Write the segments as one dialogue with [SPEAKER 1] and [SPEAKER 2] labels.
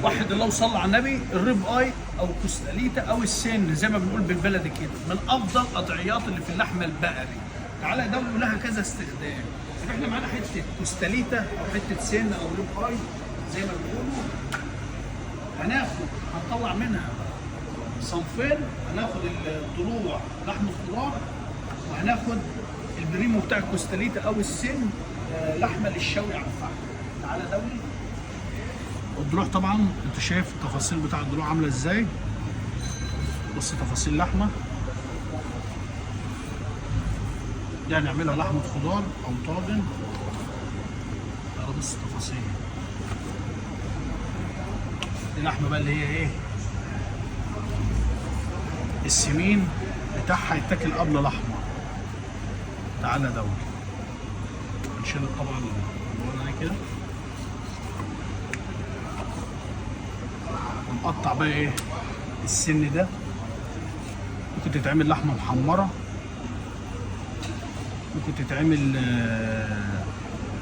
[SPEAKER 1] واحد الله صلى على النبي، الريب اي او كوستاليتا او السن زي ما بنقول بالبلدي كده من افضل القطعيات اللي في اللحم البقري. تعالى ده لها كذا استخدام. احنا معانا حته كوستاليتا او حته سن او ريب اي زي ما بيقولوا، هنطلع منها صنفين، هناخد الضلوع لحم الخضار، وهناخد البريمو بتاع الكوستاليتا او السن لحمه للشوي على الفحم. تعالى دولي الضلوع. طبعا انت شايف التفاصيل بتاع الضلوع عامله ازاي، بص تفاصيل اللحمه دي هنعملها لحمه خضار او طاجن. بص التفاصيل دي لحمه بقى اللي هي ايه، السمين بتاعها يتاكل قبل لحمه. تعالى دولي نشيل طبعا الورقه دي كده، ونقطع بقى ايه السن ده. ممكن تتعمل لحمه محمره، ممكن تتعمل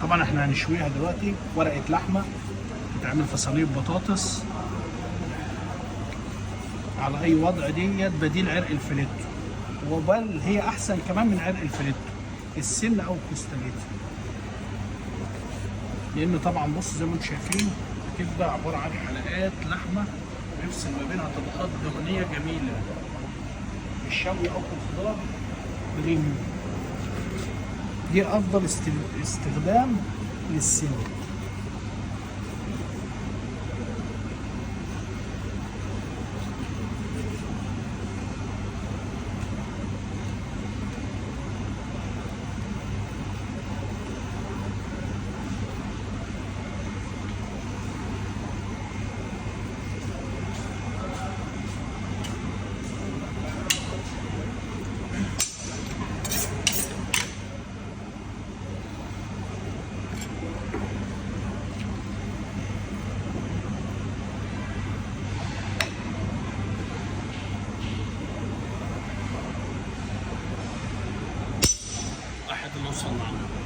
[SPEAKER 1] طبعا احنا هنشويها دلوقتي ورقه لحمه، تتعمل في صينيه بطاطس على اي وضع. ديت بديل عرق الفليتو، وبل هي احسن كمان من عرق الفليتو السن او الكوستاليتا، لان طبعا بص زي ما انتم شايفين الكبده عباره عن حلقات لحمه بيفصل ما بينها طبقات دهنيه جميله. الشوي او في الخضار بريمو، دي افضل استخدام للسن. واحد الله صلى على النبي.